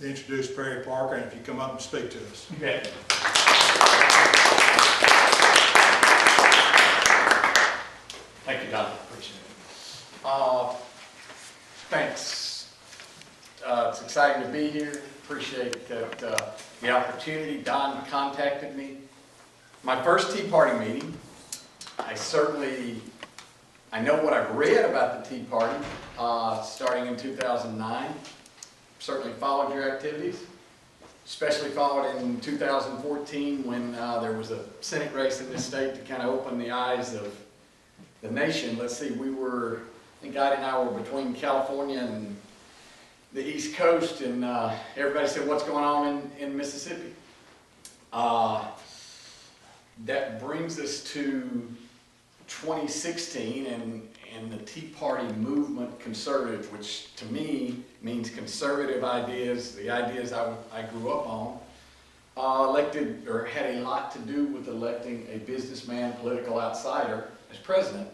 introduce Perry Parker, and if you come up and speak to us. You bet. Thank you, Don. Appreciate it. Thanks. It's exciting to be here. Appreciate that, the opportunity. Don contacted me. My first Tea Party meeting, I know what I've read about the Tea Party, starting in 2009. Certainly followed your activities, especially followed in 2014 when there was a Senate race in this state to kind of open the eyes of the nation. Let's see, I think Ida and I were between California and the East Coast, and everybody said, what's going on in Mississippi? That brings us to 2016 and the Tea Party movement, conservative, which to me means conservative ideas, the ideas I grew up on, elected or had a lot to do with electing a businessman, political outsider as president.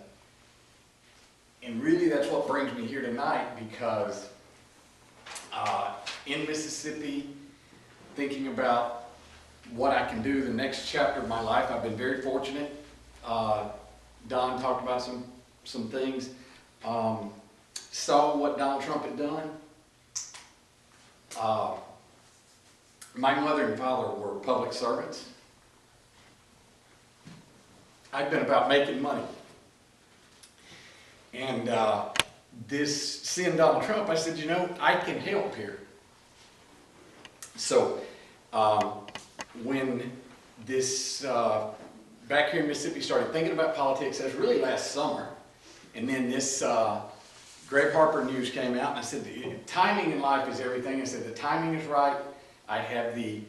And really that's what brings me here tonight, because in Mississippi, thinking about what I can do the next chapter of my life, I've been very fortunate. Don talked about some things. Saw what Donald Trump had done. My mother and father were public servants. I'd been about making money. And seeing Donald Trump, I said, you know, I can help here. So when this back here in Mississippi started thinking about politics, that was really last summer. And then this Greg Harper news came out, and I said, timing in life is everything. I said, the timing is right. I have the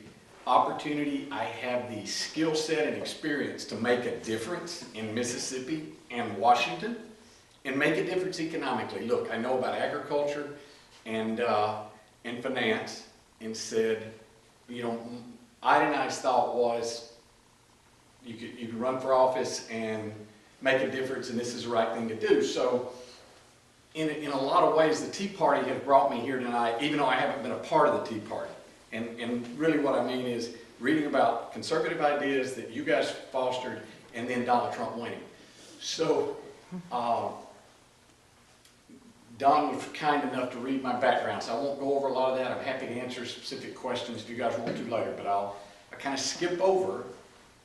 opportunity, I have the skill set and experience to make a difference in Mississippi and Washington, and make a difference economically. Look, I know about agriculture and finance, and said, you know, Ida and I's thought was, you could run for office and make a difference, and this is the right thing to do. So in a lot of ways, the Tea Party has brought me here tonight, even though I haven't been a part of the Tea Party. And really what I mean is reading about conservative ideas that you guys fostered, and then Donald Trump winning. So Don was kind enough to read my background, so I won't go over a lot of that. I'm happy to answer specific questions if you guys want to later, but I'll kind of skip over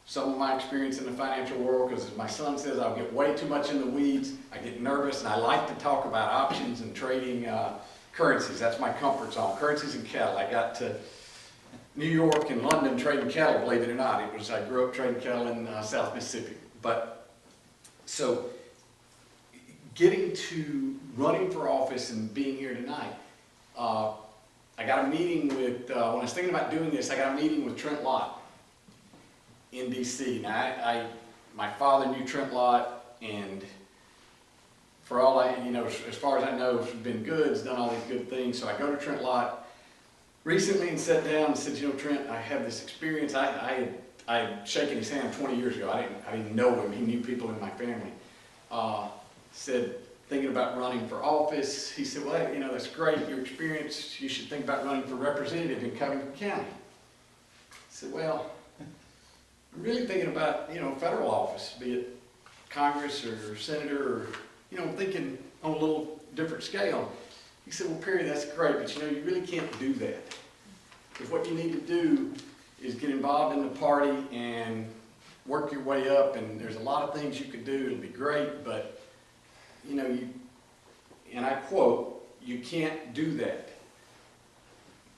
some of my experience in the financial world, because as my son says, I'll get way too much in the weeds. I get nervous, and I like to talk about options and trading currencies. That's my comfort zone, currencies and cattle. I got to New York and London trading cattle, believe it or not. I grew up trading cattle in South Mississippi. But so getting to running for office and being here tonight, I got a meeting with, when I was thinking about doing this, I got a meeting with Trent Lott in DC. Now, my father knew Trent Lott, and for all as far as I know, he's been good, he's done all these good things. So I go to Trent Lott recently and sat down and said, you know, Trent, I have this experience. I had shaken his hand 20 years ago. I didn't know him. He knew people in my family. Said, thinking about running for office. He said, well, you know, that's great, your experience. You should think about running for representative in Covington County. I said, well, I'm really thinking about, you know, federal office, be it Congress or senator, or, you know, thinking on a little different scale. He said, well, Perry, that's great, but you know, you really can't do that. Because what you need to do is get involved in the party and work your way up, and there's a lot of things you could do. It'll be great, but you know, and I quote, you can't do that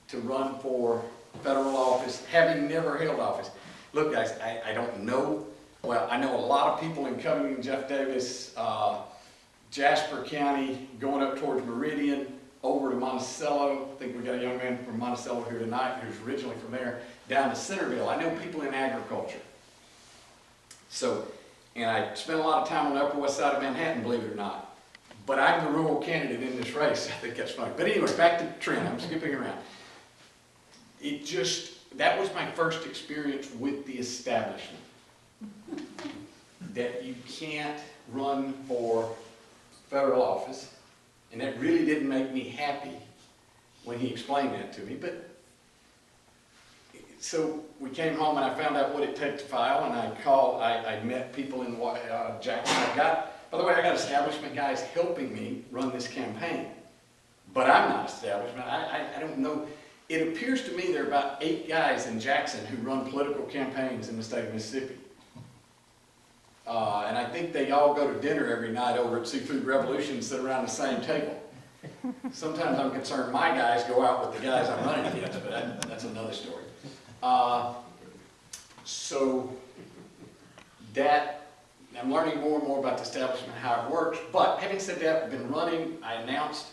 to run for federal office, having never held office. Look, guys, I don't know. Well, I know a lot of people in Covington, Jeff Davis, Jasper County, going up towards Meridian, over to Monticello. I think we got a young man from Monticello here tonight who's originally from there, down to Centerville. I know people in agriculture. So, and I spent a lot of time on the Upper West Side of Manhattan, believe it or not. But I'm the rural candidate in this race. I think that's funny. But anyway, back to Trent. I'm skipping around. That was my first experience with the establishment. That you can't run for federal office. And that really didn't make me happy when he explained that to me. But So we came home and I found out what it takes to file, and I met people in Jackson. By the way, I got establishment guys helping me run this campaign, but I'm not establishment. I don't know. It appears to me there are about 8 guys in Jackson who run political campaigns in the state of Mississippi. And I think they all go to dinner every night over at Seafood Revolution and sit around the same table. Sometimes I'm concerned my guys go out with the guys I'm running against, but that's another story. So that, I'm learning more and more about the establishment, how it works. But having said that, I've been running, I announced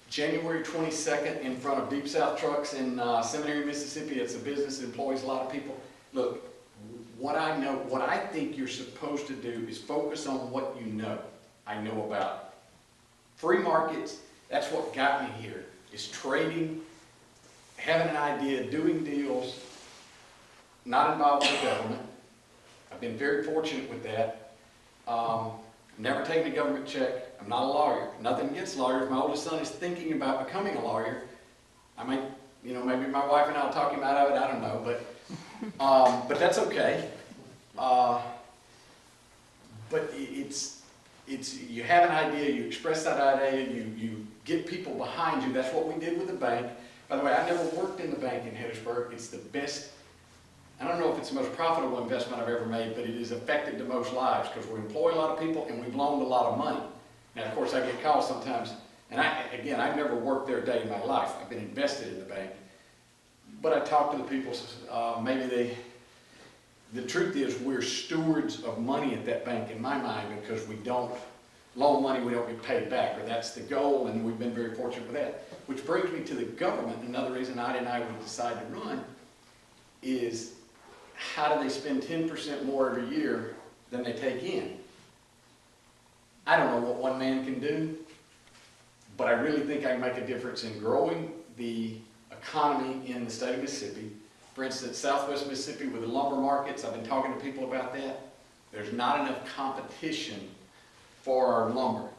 January 22nd in front of Deep South Trucks in Seminary, Mississippi. It's a business that employs a lot of people. Look, what I think you're supposed to do is focus on what you know. I know about free markets. That's what got me here, is trading, having an idea, doing deals, not involved with the government. I've been very fortunate with that. Never taken a government check. I'm not a lawyer. Nothing against lawyers. My oldest son is thinking about becoming a lawyer. I might, maybe my wife and I will talk him out of it. I don't know, but that's okay. But it's you have an idea, you express that idea, you get people behind you. That's what we did with the bank. By the way, I never worked in the bank in Hattiesburg. It's the best. I don't know if it's the most profitable investment I've ever made, but it has affected the most lives because we employ a lot of people and we've loaned a lot of money. Now, of course, I get calls sometimes, and I've never worked there a day in my life. I've been invested in the bank. But I talk to the people, the truth is we're stewards of money at that bank in my mind because we don't loan money, we don't get paid back, or that's the goal, and we've been very fortunate with that. Which brings me to the government. Another reason Ida and I would decide to run is how do they spend 10% more every year than they take in? I don't know what one man can do, but I really think I can make a difference in growing the economy in the state of Mississippi. For instance, Southwest Mississippi with the lumber markets, I've been talking to people about that. There's not enough competition for our lumber.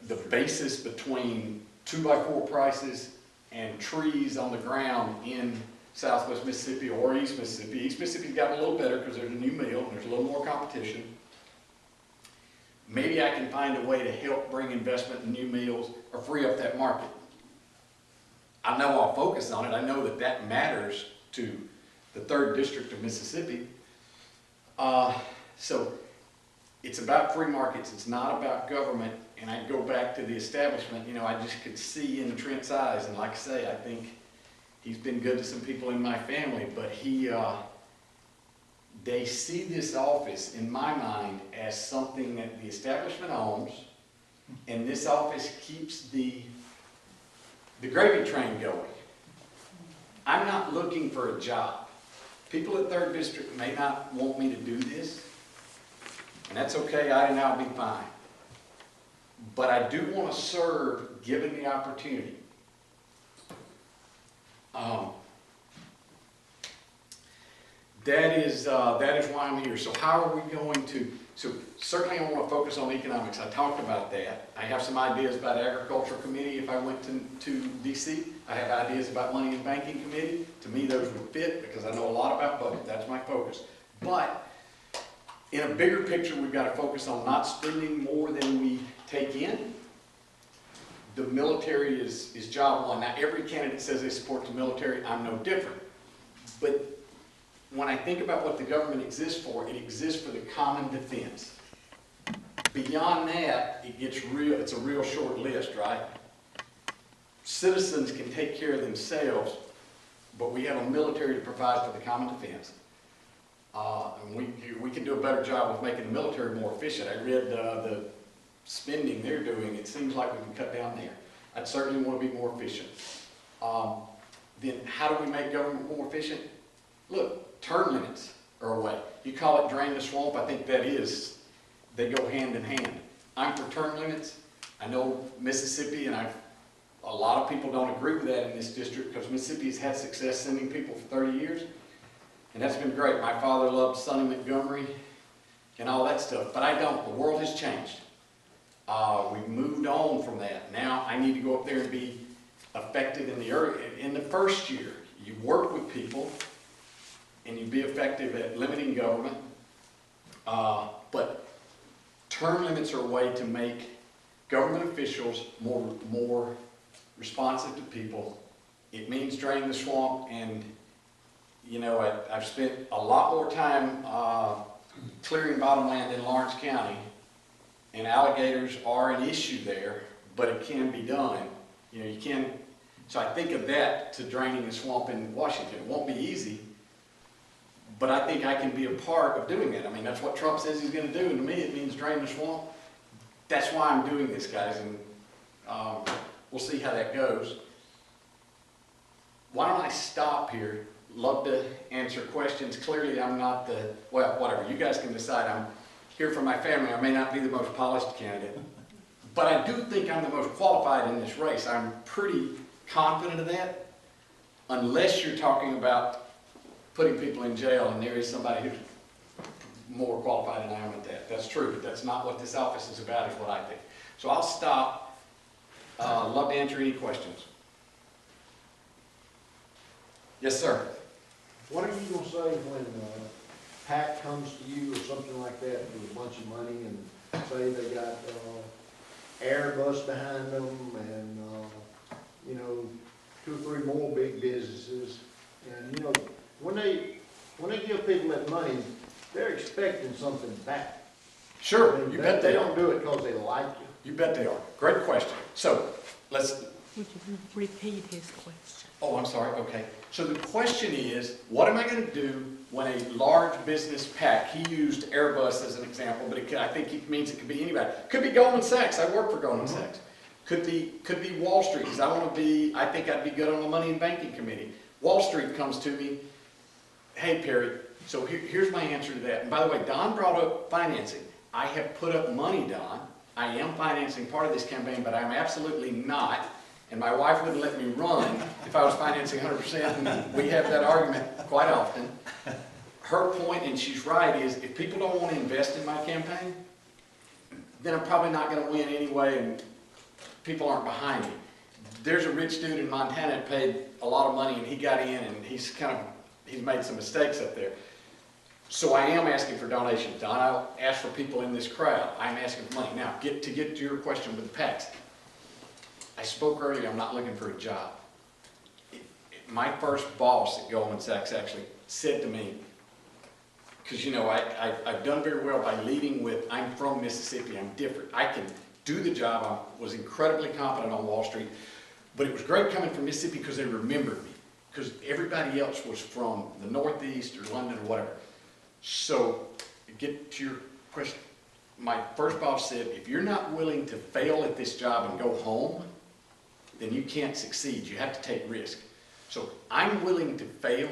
The basis between 2x4 prices and trees on the ground in Southwest Mississippi or East Mississippi. East Mississippi's gotten a little better because there's a new mill and there's a little more competition. Maybe I can find a way to help bring investment in new mills or free up that market. I know I'll focus on it. I know that that matters to the 3rd District of Mississippi. So it's about free markets. It's not about government. And I go back to the establishment. I just could see in Trent's eyes. And like I say, I think he's been good to some people in my family. But they see this office, in my mind, as something that the establishment owns. And this office keeps the gravy train going. I'm not looking for a job. People at 3rd District may not want me to do this, and that's okay, I'll be fine. But I do want to serve, given the opportunity. That is why I'm here. So how are we going to, so certainly I want to focus on economics. I talked about that. I have some ideas about agricultural committee if I went to DC. I have ideas about money and banking committee. To me, those would fit because I know a lot about both. That's my focus. But in a bigger picture, we've got to focus on not spending more than we take in. The military is job one. Now, every candidate says they support the military. I'm no different. But when I think about what the government exists for, it exists for the common defense. Beyond that, it's a real short list, right? Citizens can take care of themselves, but we have a military to provide for the common defense. And we can do a better job of making the military more efficient. I read the spending they're doing. It seems like we can cut down there. I'd certainly want to be more efficient. Then how do we make government more efficient? Look, term limits are a way. You call it drain the swamp. I think they go hand in hand. I'm for term limits. I know Mississippi, and a lot of people don't agree with that in this district because Mississippi has had success sending people for 30 years. And that's been great. My father loved Sonny Montgomery and all that stuff, but I don't. The world has changed. We've moved on from that. Now I need to go up there and be effective in the first year. you work with people, and you be effective at limiting government. But term limits are a way to make government officials more responsive to people. It means draining the swamp, and you know, I've spent a lot more time clearing bottomland in Lawrence County, and alligators are an issue there, but it can be done. You know, you can. So I think of that to draining the swamp in Washington. It won't be easy, but I think I can be a part of doing it. I mean, that's what Trump says he's going to do, and to me it means drain the swamp. That's why I'm doing this, guys, and we'll see how that goes. Why don't I stop here? Love to answer questions. Clearly I'm not the, well, whatever, you guys can decide. I'm here for my family. I may not be the most polished candidate, but I do think I'm the most qualified in this race. I'm pretty confident of that, unless you're talking about putting people in jail, and there is somebody who's more qualified than I am at that. That's true, but that's not what this office is about, is what I think. So I'll stop. Love to answer any questions. Yes, sir. What are you gonna say when PAC comes to you or something like that with a bunch of money and say they got Airbus behind them and you know, 2 or 3 more big businesses, and you know, when they give people that money, they're expecting something back. Sure, I mean, you bet they they are. don't do it because they like you. You bet they are. Great question. So let's, Would you repeat his question? oh, I'm sorry, okay. So the question is, what am I going to do when a large business PAC, he used Airbus as an example, but I think it means it could be anybody. Could be Goldman Sachs. I work for Goldman Sachs. Could be Wall Street, because I think I'd be good on the Money and Banking Committee. Wall Street comes to me, hey Perry, so here's my answer to that. And by the way, Don brought up financing. I have put up money, Don. I am financing part of this campaign, but I'm absolutely not. And my wife wouldn't let me run if I was financing 100%, and we have that argument quite often. Her point, and she's right, is if people don't want to invest in my campaign, then I'm probably not going to win anyway, and people aren't behind me. There's a rich dude in Montana that paid a lot of money, and he got in, and he's made some mistakes up there. So I am asking for donations. Don, I'll ask for people in this crowd. I'm asking for money. Now, to get to your question with the PACs. I spoke earlier, I'm not looking for a job. My first boss at Goldman Sachs actually said to me, because you know, I've done very well by leading with, I'm from Mississippi, I'm different. I can do the job. I was incredibly confident on Wall Street, but it was great coming from Mississippi because they remembered me, because everybody else was from the Northeast or London or whatever. So, get to your question. My first boss said, if you're not willing to fail at this job and go home, then you can't succeed. You have to take risk. So I'm willing to fail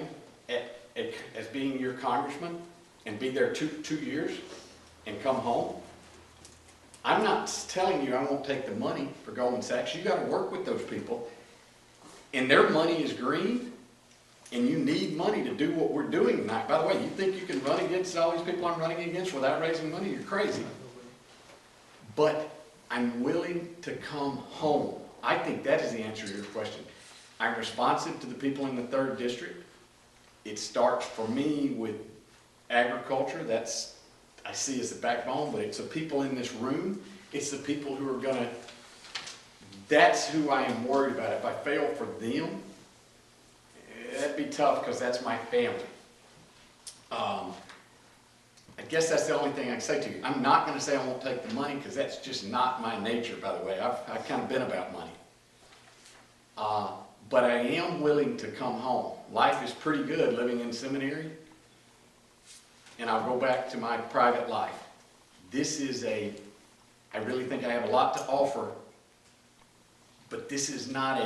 as being your congressman and be there two years and come home. I'm not telling you I won't take the money for Goldman Sachs. You got to work with those people, and their money is green, and you need money to do what we're doing tonight. By the way, you think you can run against all these people I'm running against without raising money? You're crazy. But I'm willing to come home. I think that is the answer to your question. I'm responsive to the people in the 3rd District. It starts for me with agriculture. That's, I see as the backbone, but it's the people in this room. It's the people who are gonna, that's who I am worried about. If I fail for them, that'd be tough because that's my family. I guess that's the only thing I can say to you. I'm not going to say I won't take the money because that's just not my nature, by the way. I've kind of been about money. But I am willing to come home. Life is pretty good living in seminary, and I'll go back to my private life. This is I really think I have a lot to offer, but this is not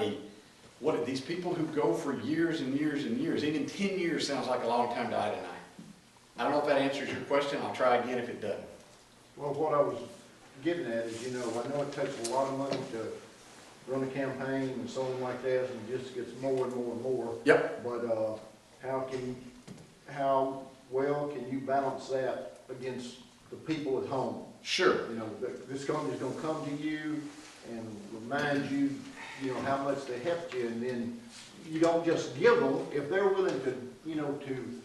what are these people who go for years and years and years, even 10 years sounds like a long time to die tonight. I don't know if that answers your question. I'll try again if it doesn't. Well, what I was getting at is, you know, I know it takes a lot of money to run a campaign and something like that, and it just gets more and more and more. Yep. But how well can you balance that against the people at home? Sure. You know, this company's gonna come to you and remind you, you know, how much they helped you, and then you don't just give them, if they're willing to, you know,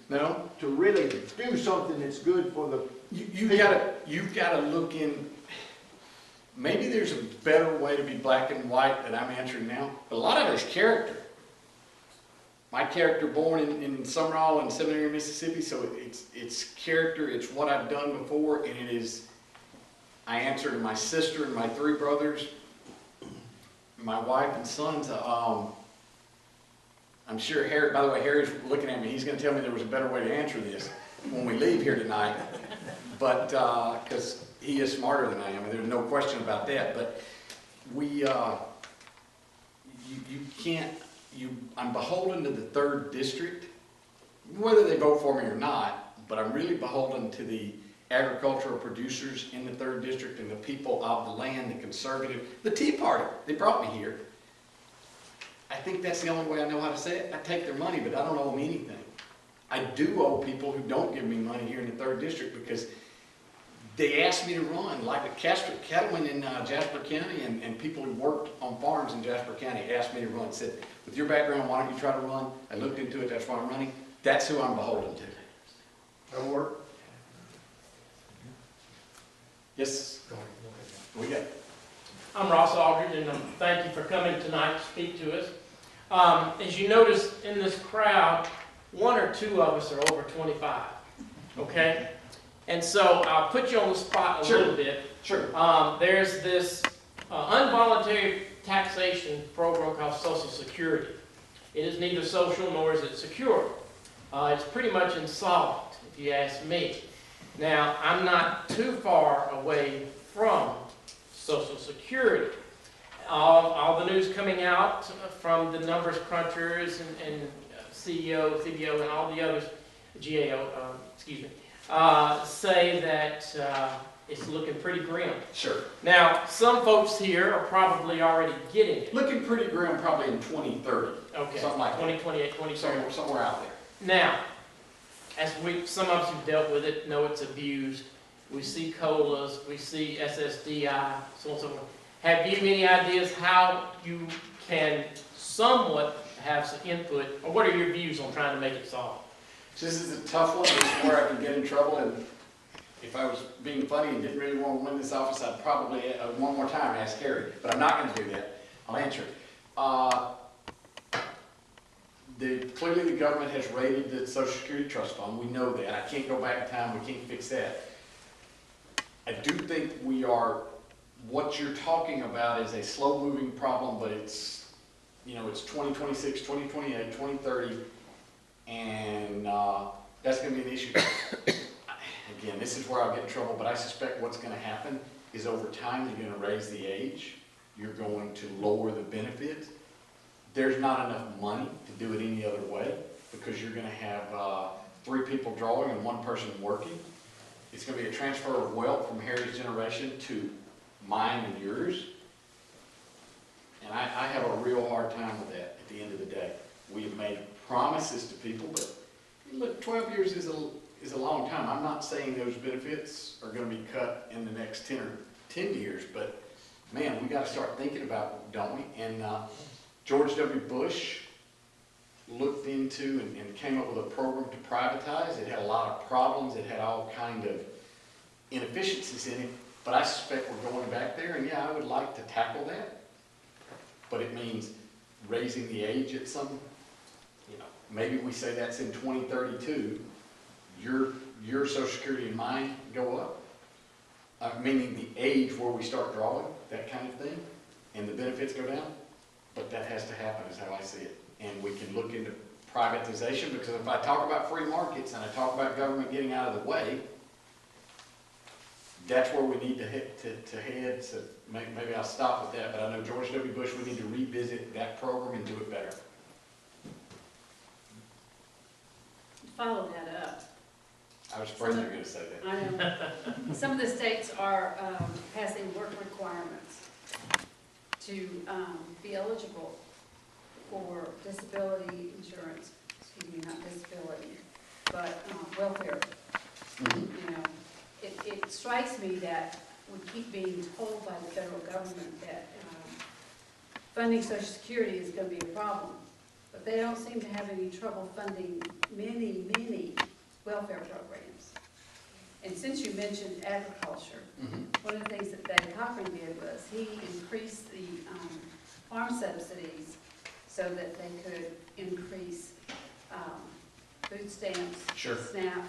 No, to really do something that's good for the, you've gotta look in, maybe there's a better way to be black and white that I'm answering now, but a lot of it is character. My character born in Summerall and Seminary, Mississippi, so it's character, it's what I've done before, and it is, I answer to my sister and my 3 brothers, my wife and sons. I'm sure Harry, by the way, Harry's looking at me, he's gonna tell me there was a better way to answer this when we leave here tonight, but, because he is smarter than I am, and there's no question about that, but we, I'm beholden to the 3rd district, whether they vote for me or not, but I'm really beholden to the agricultural producers in the 3rd district and the people of the land, the conservative, the Tea Party. They brought me here. I think that's the only way I know how to say it. I take their money, but I don't owe them anything. I do owe people who don't give me money here in the 3rd district because they asked me to run, like the cattlemen in Jasper County and people who worked on farms in Jasper County asked me to run, said, with your background, why don't you try to run? I looked into it, that's why I'm running. That's who I'm beholden to. that'll work. Yes? We got. I'm Ross Aldridge, and thank you for coming tonight to speak to us. As you notice in this crowd, 1 or 2 of us are over 25, okay? And so I'll put you on the spot a little bit. Sure. There's this involuntary taxation program called Social Security. It is neither social nor is it secure. It's pretty much insolvent, if you ask me. Now, I'm not too far away from Social Security. All the news coming out from the numbers crunchers and CEO, CBO, and all the others, GAO, say that it's looking pretty grim. Sure. Now, some folks here are probably already getting it. Looking pretty grim probably in 2030. Okay, Something like that. 2028, 2030. Somewhere out there. Now, as some of us who've dealt with it know it's abused. We see COLAs, we see SSDI, so on and so forth. Have you any ideas how you can somewhat have some input, or what are your views on trying to make it solve? So this is a tough one. This is where I can get in trouble. And if I was being funny and didn't really want to win this office, I'd probably one more time ask Harry. But I'm not going to do that. I'll answer it. Clearly the government has raided the Social Security Trust Fund. We know that. I can't go back in time. We can't fix that. I do think what you're talking about is a slow-moving problem, but it's 2026, 2028, 2030, and that's going to be an issue. Again, this is where I'll get in trouble, but I suspect what's going to happen is over time you're going to raise the age, you're going to lower the benefits. There's not enough money to do it any other way because you're going to have 3 people drawing and 1 person working. It's going to be a transfer of wealth from Harry's generation to mine and yours. And I have a real hard time with that at the end of the day. We have made promises to people, but look, 12 years is a long time. I'm not saying those benefits are going to be cut in the next 10 years, but man, we got to start thinking about it, don't we? And George W. Bush looked into and came up with a program to privatize. It had a lot of problems. It had all kind of inefficiencies in it. But I suspect we're going back there, and yeah, I would like to tackle that. But it means raising the age at some, maybe we say that's in 2032. Your Social Security and mine go up, meaning the age where we start drawing, that kind of thing, and the benefits go down. But that has to happen, is how I see it. And we can look into privatization, because if I talk about free markets and I talk about government getting out of the way, that's where we need to head. So maybe I'll stop with that, but I know George W. Bush, we need to revisit that program and do it better. Follow that up. I was afraid you were going to say that. I know. Some of the states are passing work requirements to be eligible for disability insurance, not disability, but welfare. Mm-hmm. It strikes me that we keep being told by the federal government that funding Social Security is going to be a problem. But they don't seem to have any trouble funding many, many welfare programs. And since you mentioned agriculture, one of the things that Dave Cochran did was he increased the farm subsidies so that they could increase food stamps, Sure. SNAP,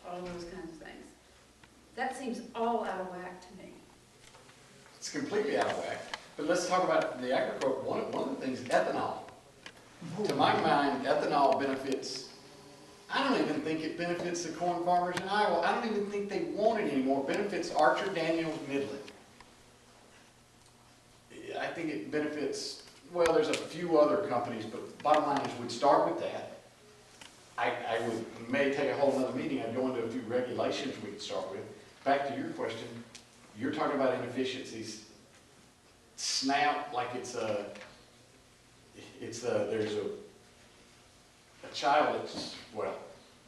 all of those kinds of things. That seems all out of whack to me. It's completely out of whack. But let's talk about the agriculture. One of the things, ethanol. To my mind, ethanol benefits, I don't even think it benefits the corn farmers in Iowa. I don't even think they want it anymore. It benefits Archer Daniels Midland. I think it benefits, well, there's a few other companies, but bottom line is we'd start with that. I would, may take a whole other meeting. I'd go into a few regulations we could start with. Back to your question, you're talking about inefficiencies. SNAP, like there's a child that's, well,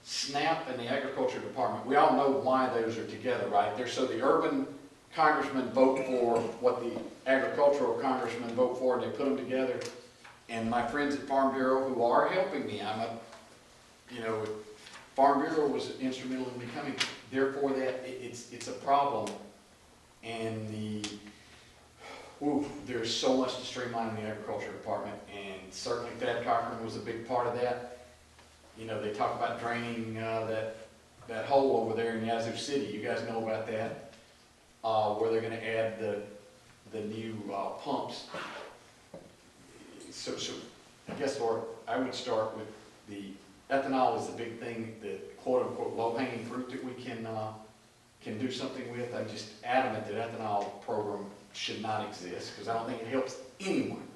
SNAP and the Agriculture Department, we all know why those are together, right? They're so the urban congressmen vote for what the agricultural congressmen vote for, and they put them together. And my friends at Farm Bureau who are helping me, Farm Bureau was instrumental in becoming, therefore that it's a problem. And there's so much to streamline in the Agriculture Department, and certainly Thad Cochran was a big part of that. They talk about draining that hole over there in Yazoo City. You guys know about that, where they're going to add the new pumps. So I guess, Laura, I would start with the ethanol is the big thing, the quote-unquote low-hanging fruit that we can do something with. I'm just adamant that ethanol program should not exist because I don't think it helps anyone.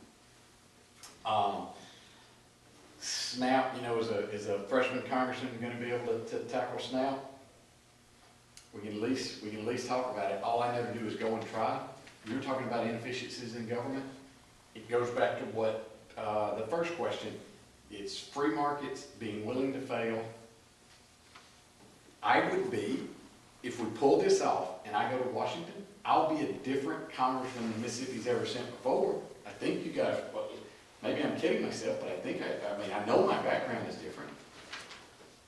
SNAP, is a freshman congressman going to be able to tackle SNAP? We can at least talk about it. All I never do is go and try. You were talking about inefficiencies in government. It goes back to what the first question. It's free markets being willing to fail. I would be, if we pull this off and I go to Washington, I'll be a different congressman than Mississippi's ever sent before. I think you guys, well, maybe I'm kidding myself, but I think, I know my background is different.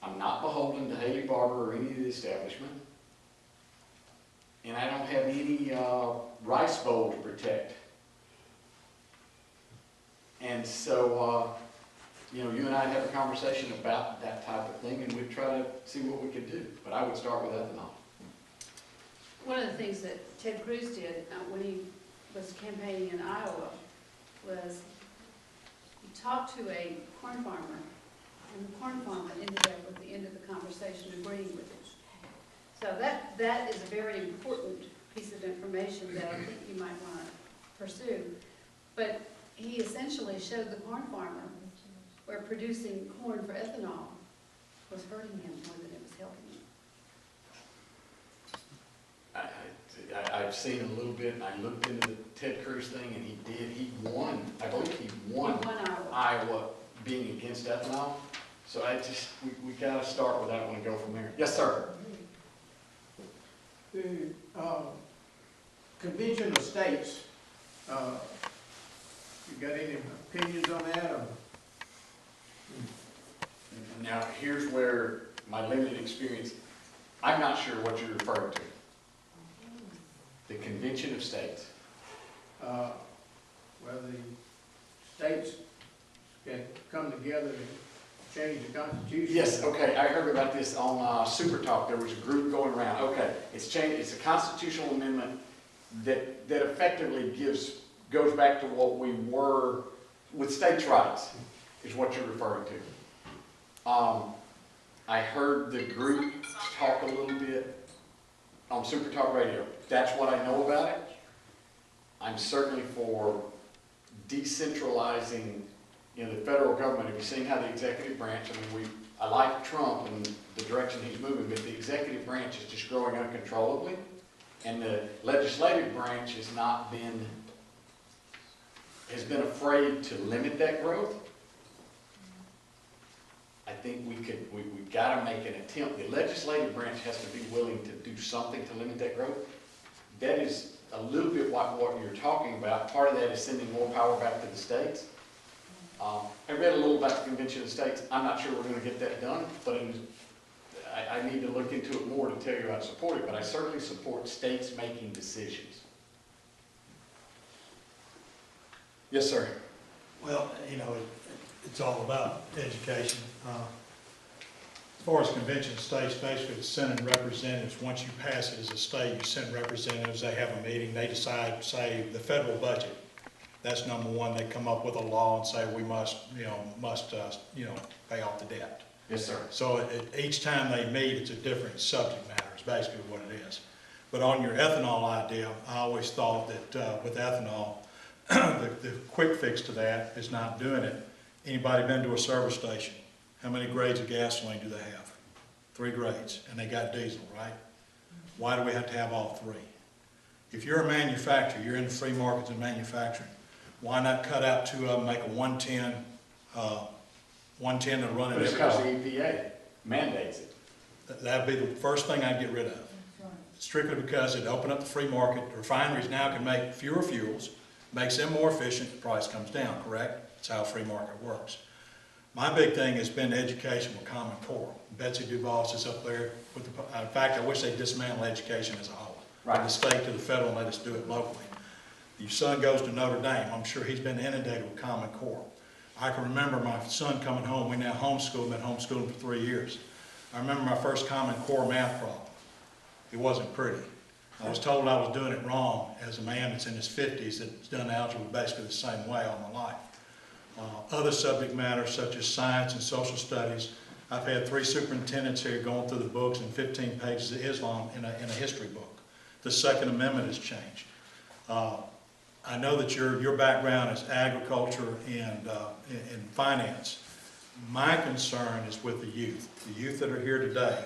I'm not beholden to Haley Barbour or any of the establishment. And I don't have any rice bowl to protect. And so, you and I have a conversation about that type of thing, and we'd try to see what we could do. But I would start with ethanol. One of the things that Ted Cruz did when he was campaigning in Iowa was he talked to a corn farmer, and the corn farmer ended up at the end of the conversation agreeing with him. So that is a very important piece of information that I think you might want to pursue. But he essentially showed the corn farmer where producing corn for ethanol was hurting him more than it was helping him. I've seen a little bit, and I looked into the Ted Cruz thing, and he won. I believe he won Iowa being against ethanol. So we got to start with that one and go from there. Yes, sir. The Convention of States, you got any opinions on that? Or? Now, here's where my limited experience, I'm not sure what you're referring to. The Convention of States. Well, the states can come together and change the Constitution. Yes, okay, I heard about this on Super Talk. There was a group going around. Okay, it's a constitutional amendment that effectively goes back to what we were with states' rights, is what you're referring to. I heard the group talk a little bit on Super Talk Radio. That's what I know about it. I'm certainly for decentralizing the federal government. Have you seen how the executive branch, I like Trump and the direction he's moving, but the executive branch is just growing uncontrollably, and the legislative branch has been afraid to limit that growth. I think we've got to make an attempt. The legislative branch has to be willing to do something to limit that growth. that is a little bit like what you're talking about. Part of that is sending more power back to the states. I read a little about the Convention of States. I'm not sure we're going to get that done, but I need to look into it more to tell you I support it, but I certainly support states making decisions. Yes, sir. Well, you know, it's all about education. As far as convention states, basically it's sending representatives. Once you pass it as a state, you send representatives, they have a meeting, they decide, say, the federal budget. That's number one. They come up with a law and say we must pay off the debt. Yes, sir. So each time they meet, it's a different subject matter, is basically what it is. But on your ethanol idea, I always thought that with ethanol, the quick fix to that is not doing it. Anybody been to a service station? How many grades of gasoline do they have? 3 grades, and they got diesel, right? Why do we have to have all 3? If you're a manufacturer, you're in the free markets and manufacturing, why not cut out 2 of them, make a 110 to run But it it's every because car? the EPA mandates it. That'd be the first thing I'd get rid of. Strictly because it'd open up the free market. The refineries now can make fewer fuels, makes them more efficient, the price comes down, correct? That's how a free market works. My big thing has been education with Common Core. Betsy DuBois is up there with in fact, I wish they'd dismantle education as a whole. Right. From the state to the federal, and let us do it locally. Your son goes to Notre Dame. I'm sure he's been inundated with Common Core. I can remember my son coming home. We now homeschool, been homeschooling for 3 years. I remember my first Common Core math problem. It wasn't pretty. I was told I was doing it wrong as a man that's in his 50s that's done algebra basically the same way all my life. Other subject matters such as science and social studies. I've had 3 superintendents here going through the books and 15 pages of Islam in a history book. The Second Amendment has changed. I know that your background is agriculture and finance. My concern is with the youth. The youth that are here today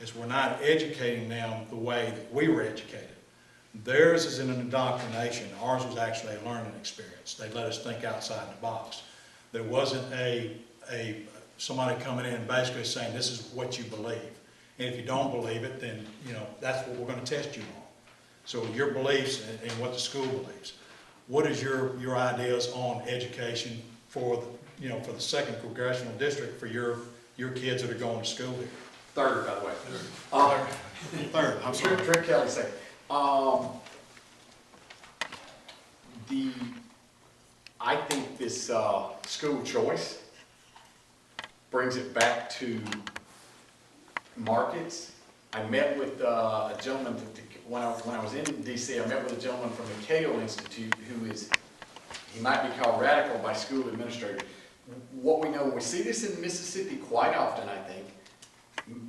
is we're not educating them the way that we were educated. Theirs is in an indoctrination. Ours was actually a learning experience. They let us think outside the box. There wasn't somebody coming in and basically saying this is what you believe. And if you don't believe it, then that's what we're going to test you on. So your beliefs and what the school believes. What is your ideas on education for the second congressional district for your kids that are going to school here? Third, by the way. Third, I'm sorry. Trent Kelly said, I think this school choice brings it back to markets. I met with a gentleman, when I was in DC, I met with a gentleman from the Cato Institute he might be called radical by school administrators. What we know, we see this in Mississippi quite often, I think.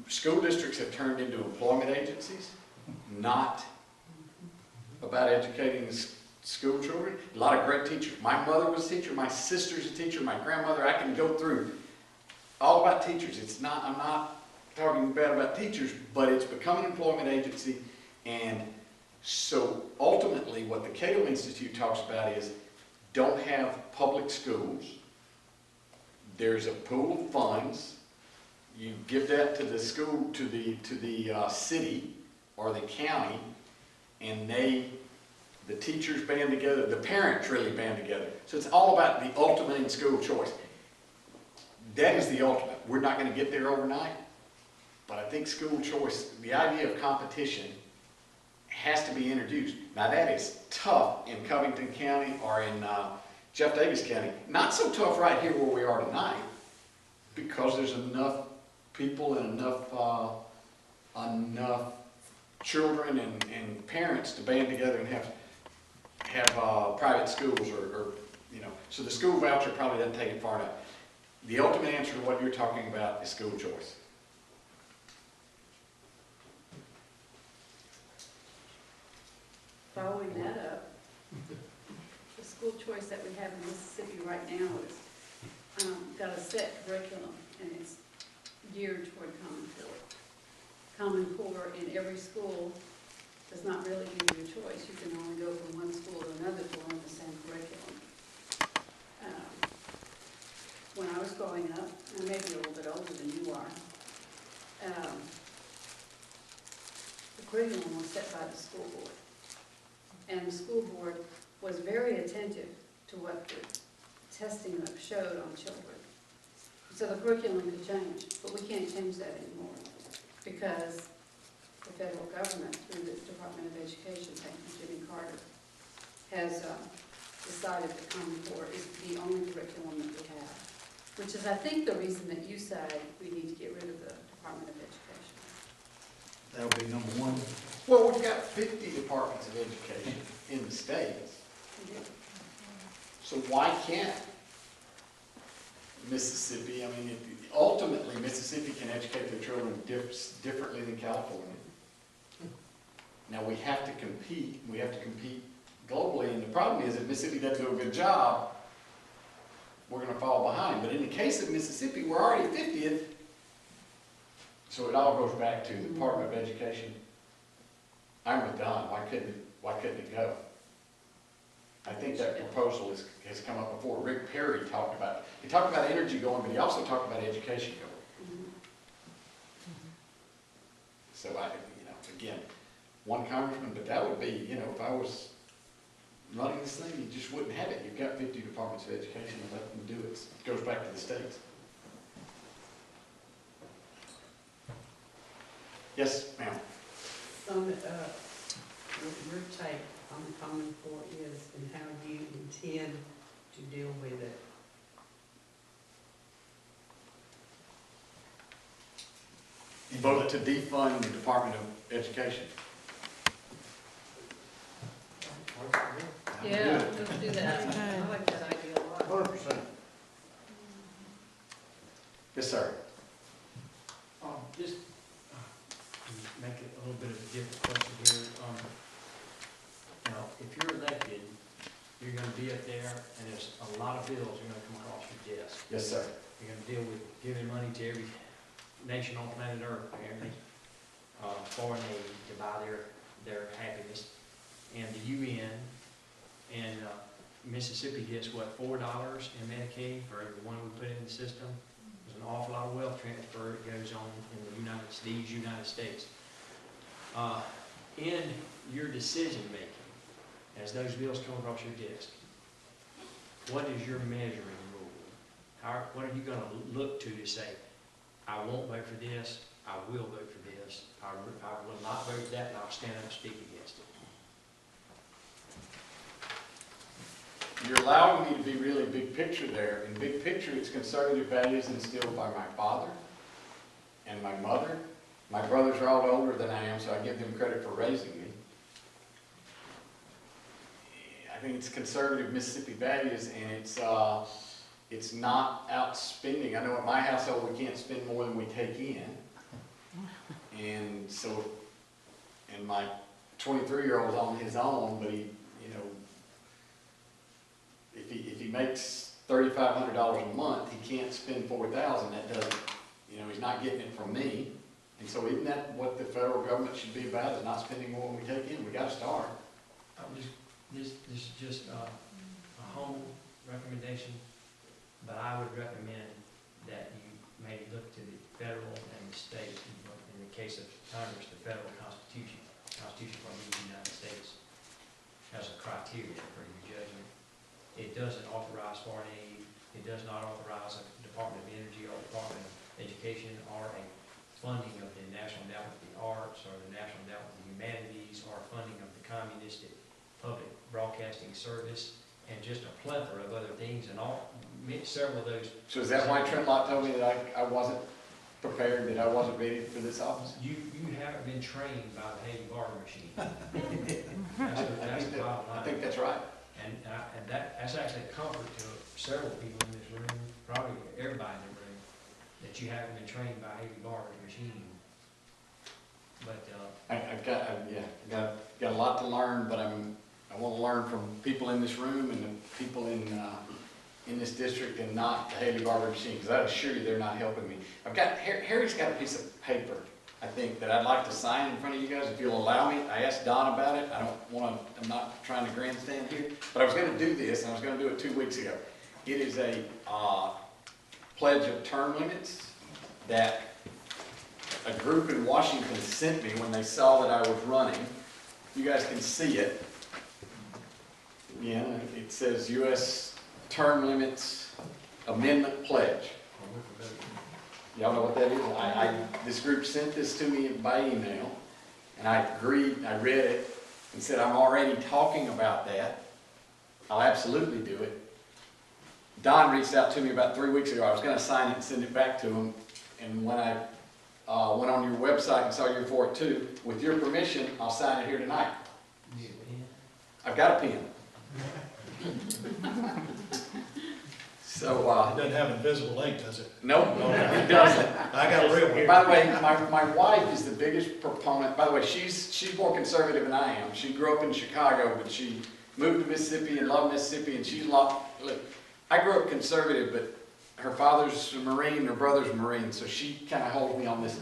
School districts have turned into employment agencies, not about educating the school children. A lot of great teachers. My mother was a teacher, my sister's a teacher, my grandmother, I can go through all about teachers. I'm not talking bad about teachers, but it's become an employment agency. And so ultimately what the Cato Institute talks about is don't have public schools. There's a pool of funds. You give that to the school, to the city or the county, and the teachers band together, the parents really band together. So it's all about the ultimate in school choice. That is the ultimate. We're not going to get there overnight, but I think school choice, the idea of competition has to be introduced. Now that is tough in Covington County or in Jeff Davis County. Not so tough right here where we are tonight, because there's enough people and enough children and parents to band together and have private schools so the school voucher probably doesn't take it far enough. The ultimate answer to what you're talking about is school choice. Following that up, the school choice that we have in Mississippi right now is got a set curriculum, and it's geared toward Common Core. Common Core in every school does not really give you a choice. You can only go from one school to another to learn the same curriculum. When I was growing up, I may be a little bit older than you are, the curriculum was set by the school board. and the school board was very attentive to what the testing showed on children. So the curriculum could change, but we can't change that anymore because the federal government, through the Department of Education, thank you, Jimmy Carter, has decided that Common Core is the only curriculum that we have, which is, I think, the reason that you say we need to get rid of the Department of Education. That would be number one. Well, we've got 50 departments of education in the states, so why can't Mississippi, I mean, ultimately, Mississippi can educate their children differently than California. Now, we have to compete globally, and the problem is if Mississippi doesn't do a good job, we're gonna fall behind. But in the case of Mississippi, we're already 50th, so it all goes back to the Department of Education. I'm with Don, why couldn't it go? I think that proposal has come up before. Rick Perry talked about it. He talked about energy going, but he also talked about education going. So again, one congressman, but that would be, if I was running this thing, you just wouldn't have it. You've got 50 departments of education and let them do it. It goes back to the states. Yes, ma'am. Your take on the Common Core is, and how do you intend to deal with it? Vote to defund the Department of Education. Yeah, let's do that. I like that idea a lot. 100%. Yes, sir. Just make it a little bit of a different question here. Now, if you're elected, you're gonna be up there, and there's a lot of bills are gonna come across your desk. Yes, sir. You're gonna deal with giving money to every nation on planet Earth, apparently, foreign aid to buy their happiness. And the UN and Mississippi gets what, $4 in Medicaid for the one we put in the system. There's an awful lot of wealth transfer that goes on in the United States. In your decision making, as those bills come across your desk, what is your measuring rule? What are you going to look to say, I won't vote for this, I will vote for this, I will not vote for that, and I'll stand up and speak against it? You're allowing me to be really big picture there. In big picture, it's conservative values instilled by my father and my mother. My brothers are all older than I am, so I give them credit for raising me. I think it's conservative Mississippi values, and it's not outspending. I know at my household we can't spend more than we take in, and so, and my 23-year-old's on his own, but if he makes $3,500 a month, he can't spend $4,000. That doesn't, he's not getting it from me. And so isn't that what the federal government should be about, is not spending more than we take in? We got to start. This is just a home recommendation, but I would recommend that you maybe look to the federal and the state, in the case of Congress, the federal Constitution from the United States has a criteria for your judgment. It doesn't authorize foreign aid. It does not authorize a Department of Energy or Department of Education or a funding of the National Endowment for the Arts or the National Endowment for the Humanities or funding of the Communistic Public Broadcasting Service and just a plethora of other things, and several of those. So is that why Trent Lott told me that I wasn't prepared, that I wasn't ready for this office? You haven't been trained by the Haley Barber machine. That's the bottom line. I think that's right. And that's actually a comfort to several people in this room, probably everybody in the room, that you haven't been trained by Haley Barber's machine. But I've got a lot to learn, but I want to learn from people in this room and the people in this district, and not the Haley Barber machine, because I assure you they're not helping me. Harry's got a piece of paper, I think, that I'd like to sign in front of you guys, if you'll allow me. I asked Don about it. I'm not trying to grandstand here, but I was going to do this, and I was going to do it 2 weeks ago. It is a pledge of term limits that a group in Washington sent me when they saw that I was running. You guys can see it. Yeah, it says U.S. Term Limits Amendment Pledge. Y'all know what that is? This group sent this to me by email, and I agreed, I read it, and said, I'm already talking about that. I'll absolutely do it. Don reached out to me about 3 weeks ago. I was gonna sign it and send it back to him, and when I went on your website and saw you're for it too, with your permission, I'll sign it here tonight. I've got a pen. So, It doesn't have invisible ink, does it? nope, it doesn't. I got a real one. By the way, my wife is the biggest proponent. By the way, she's more conservative than I am. She grew up in Chicago, but she moved to Mississippi and loved Mississippi, and she's look, I grew up conservative, but her father's a Marine, her brother's a Marine, so she kind of holds me on this.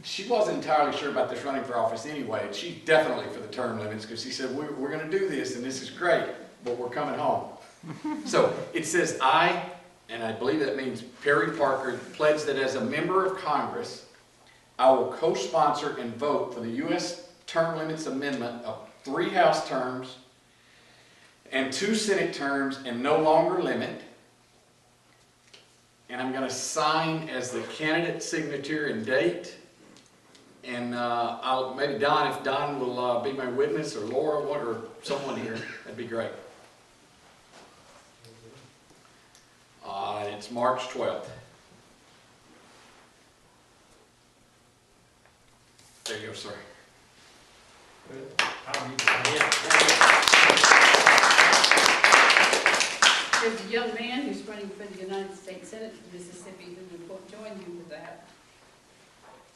She wasn't entirely sure about this running for office anyway, and she's definitely for the term limits, because she said, we're going to do this, and this is great, but we're coming home. So it says, and I believe that means Perry Parker, pledged that as a member of Congress, I will co-sponsor and vote for the U.S. Term Limits Amendment of 3 House terms and 2 Senate terms and no longer limit. And I'm going to sign as the candidate signature and date. And maybe Don, if Don will be my witness, or Laura, or someone here, that'd be great. It's March 12th. There you go, sir. There's a young man who's running for the United States Senate for Mississippi who will join you with that.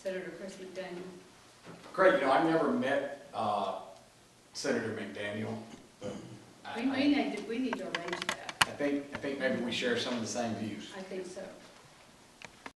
Senator Chris McDaniel. Great. You know, I've never met Senator McDaniel. But We need to arrange that. I think maybe we share some of the same views. I think so.